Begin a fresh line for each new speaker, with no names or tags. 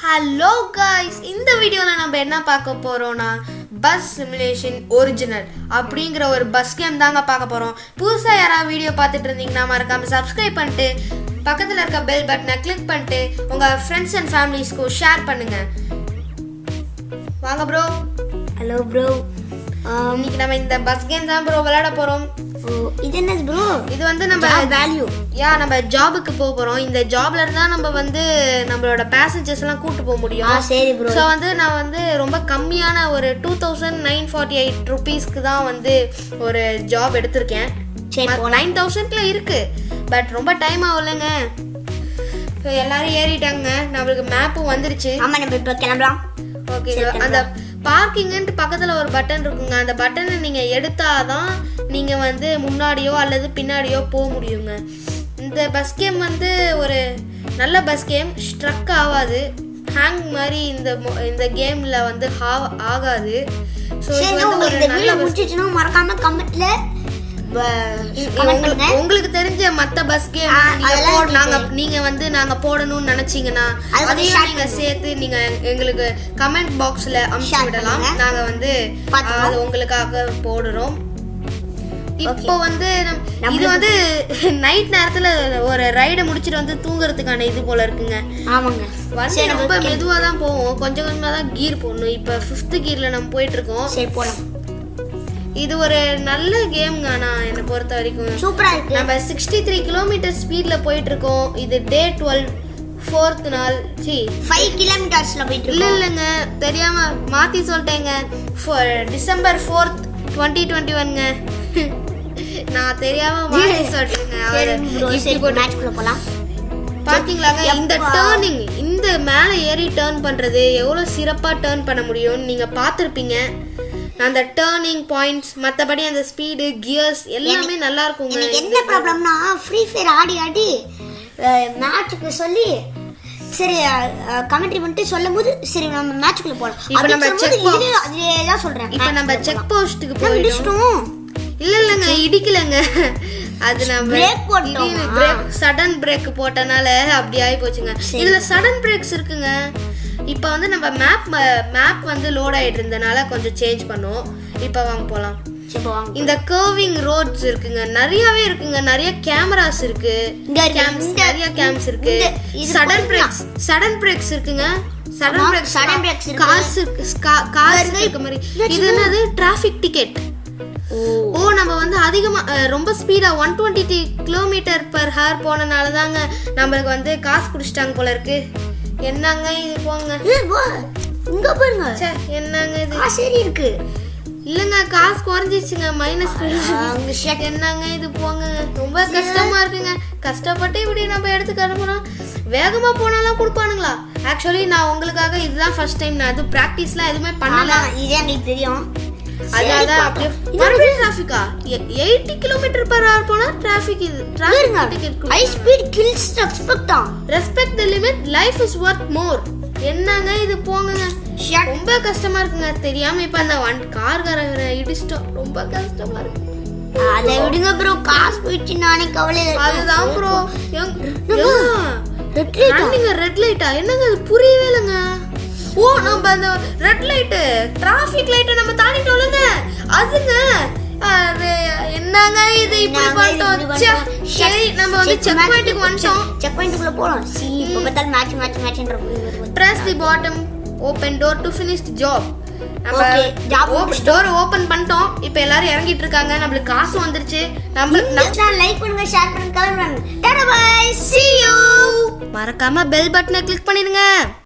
Hello guys, இந்த வீடியோவில் நம்ம என்ன பார்க்க போகிறோம்னா பஸ் சிமுலேஷன் ஒரிஜினல் அப்படிங்கிற ஒரு பஸ் கேம் தாங்க பார்க்க போகிறோம். புதுசாக யாராவது வீடியோ பார்த்துட்டு இருந்தீங்கன்னா மறக்காமல் சப்ஸ்கிரைப் பண்ணிட்டு பக்கத்தில் இருக்க பெல் பட்டனை கிளிக் பண்ணிட்டு உங்கள் ஃப்ரெண்ட்ஸ் அண்ட் ஃபேமிலிஸ்க்கு ஷேர் பண்ணுங்கள். வாங்க ப்ரோ.
Hello bro.
இன்னைக்கு நம்ம இந்த பஸ் கேம் தான் ப்ரோ விளையாட போகிறோம்.
இது என்ன ப்ரோ?
இது வந்து நம்ம
வேல்யூ
நம்ம ஜாபுக்கு போக போகிறோம். இந்த ஜாப்ல இருந்தா நம்ம வந்து நம்மளோட பேசஞ்சர்ஸ் எல்லாம் கூட்டு போக முடியும்.
சரி ப்ரோ.
ஸோ வந்து நான் வந்து ரொம்ப கம்மியான ஒரு 2948 ருபீஸ்க்கு தான் வந்து ஒரு ஜாப் எடுத்திருக்கேன். 9000ல இருக்கு, பட் ரொம்ப டைம் ஆகலைங்க. ஸோ எல்லாரும் ஏறிட்டாங்க, நம்மளுக்கு மேப்பும் வந்துருச்சு.
ஆமா, நம்ம இப்போ கிளம்பலாம்.
ஓகே, அந்த பார்க்கிங்ன்ட்டு பக்கத்தில் ஒரு பட்டன் இருக்குங்க. அந்த பட்டனை நீங்கள் எடுத்தாதான் நீங்கள் வந்து முன்னாடியோ அல்லது பின்னாடியோ போக முடியுங்க. இந்த பஸ் கேம் வந்து ஒரு நல்ல பஸ் கேம், ஸ்ட்ரக் ஆகாது, ஹேங் மாதிரி இந்த கேமில் வந்து ஆகாது. ஸோ இது வந்து ஒரு நல்ல
முடிச்சிச்சுன்னா மறக்காம கமெண்ட்ல
உங்களுக்கு தெரிஞ்ச மற்ற பஸ் கேம் நீங்க வந்து நாங்க போடணும்னு நினைச்சீங்கன்னா அதையும் நீங்க சேர்த்து நீங்க எங்களுக்கு கமெண்ட் பாக்ஸ்ல அனுப்பிச்சு விடலாம். நாங்க வந்து அது உங்களுக்காக போடுறோம். இப்போ வந்து இது வந்து நைட் நேரத்துல ஒரு ரைடை முடிச்சிட்டு வந்து தூங்குறதுக்கான இது போல இருக்குங்க.
ஆமாங்க,
வண்டி ரொம்ப மெதுவா தான் போவோம், கொஞ்சம் கொஞ்சமா தான் கீர் போடணும். இப்போ 5th கீர்ல நம்ம போயிட்டு இருக்கோம்.
சரி போலாம்.
இது ஒரு நல்ல கேம்ங்க. நான் என்னை பொறுத்த வரைக்கும்
சூப்பரா இருக்கு.
நம்ம 63 கிலோமீட்டர் ஸ்பீட்ல போயிட்டு இருக்கோம். இது டே 12, 4th நாள்.
5 கிலோமீட்டர்ஸ்ல போயிட்டு
இருக்கோம். இல்லைங்க, தெரியாம மாத்தி சொல்லிட்டேங்க. December 4th 2021ங்க. நான் தெரியாம மாத்தி சொல்லிட்டேங்க.
மேட்ச்க்குள்ள போலாம்.
பாத்தீங்களாங்க, இந்த டர்னிங், இந்த மேல ஏறி டர்ன் பண்றது எவ்வளவு சிறப்பா டர்ன் பண்ண முடியும்னு நீங்க பாத்திருப்பீங்க. அந்த டர்னிங் பாயிண்ட்ஸ், மற்றபடி அந்த ஸ்பீடு, கியர்ஸ் எல்லாமே நல்லா இருக்குங்க.
எனக்கு என்ன ப்ராப்ளம்னா ஃப்ரீ ஃபயர் ஆடி ஆடி மேட்ச்க்கு சொல்லி சரி கமெண்ட்ரி பண்ணிட்டு சொல்லும்போது சரி நம்ம மேட்ச்க்குள்ள போலாம்.
இப்போ நம்ம செக்
அதுலயே தான் சொல்றேன்.
இப்போ நம்ம செக் போஸ்ட்க்கு போயிட்டோம். இல்லங்க, இடிக்கலங்க, அது நம்ம பிரேக் சடன் பிரேக் போட்டனால அப்படி ஆகி போச்சுங்க. இதுல சடன் பிரேக்ஸ் இருக்குங்க. இப்போ வந்து நம்ம மேப் வந்து லோட் ஆகிட்டு இருந்தனால கொஞ்சம் சேஞ்ச் பண்ணோம். இப்போ வாங்க போகலாம். இந்த கர்விங் ரோட்ஸ் இருக்குங்க, நிறையவே இருக்குங்க. நிறைய கேமராஸ் இருக்கு, நிறைய கேம்ஸ் இருக்கு. சடன் பிரேக்ஸ் இருக்குங்க. சடன் பிரேக்ஸ் கார்ஸ் இருக்கு மாதிரி. இது என்னது? Traffic ticket. நம்ம வந்து அதிகமா ரொம்ப ஸ்பீடா 120 km/h போனனால தாங்க நம்மளுக்கு வந்து காசு குடிச்சிட்டாங்க போல இருக்கு. என்னங்க இது? போங்க
இங்க பாருங்க.
என்னங்க இது?
சரி இருக்கு.
இல்லங்க, காசு குறைஞ்சிச்சுங்க, மைனஸ். என்னங்க இது? போங்க, ரொம்ப கஷ்டமா இருக்குங்க. கஷ்டப்பட்டு இப்படி நம்ம எடுத்து அனுப்பணும். வேகமா போனாலும் கொடுப்பானுங்களா? ஆக்சுவலி நான் உங்களுக்காக இதுதான் ஃபர்ஸ்ட் டைம். நான் அது பிராக்டிஸ்லாம் எதுவுமே பண்ணல.
இதே எனக்கு தெரியும்.
அதான் அப்படியே டிராஃபிக்கா 80 km/h போனா டிராஃபிக். இது traffic
high speed kills
respect the limit, life is worth more. என்னங்க இது? போங்க, ரொம்ப கஷ்டமா இருக்குங்க. தெரியாம இப்ப அந்த கார்காரங்க இடிச்சிட்டோம், ரொம்ப கஷ்டமா இருக்கு.
அதை விடுங்க ப்ரோ, காசு போயிடுச்சு, நானே கவலை.
அதுதான் ப்ரோ. ரெட் லைட்டா? என்னங்க அது? புரியவே இல்லைங்க. நம்ம அந்த ரெட் லைட், டிராஃபிக் லைட் நம்ம தாண்டிட்டோம்லங்க, அதுங்க. என்னங்க இது? இப்படி பண்ணிட்டோம். சரி, நம்ம வந்து செக் பாயிண்ட்க்கு வந்துட்டோம்.
செக் பாயிண்ட்க்குள்ள போலாம். இப்போ பார்த்தா மேட்ச்ன்ற
press the bottom open door to finish the job. நம்ம டோர் ஓபன் பண்ணிட்டோம். இப்போ எல்லாரும் இறங்கிட்டு இருக்காங்க. நம்மளுக்கு காசு வந்துருச்சு. நம்ம
லைக் பண்ணுங்க, ஷேர் பண்ணுங்க, கமெண்ட் பண்ணுங்க. Tata bye, see you.
மறக்காம பெல் பட்டனை கிளிக் பண்ணிடுங்க.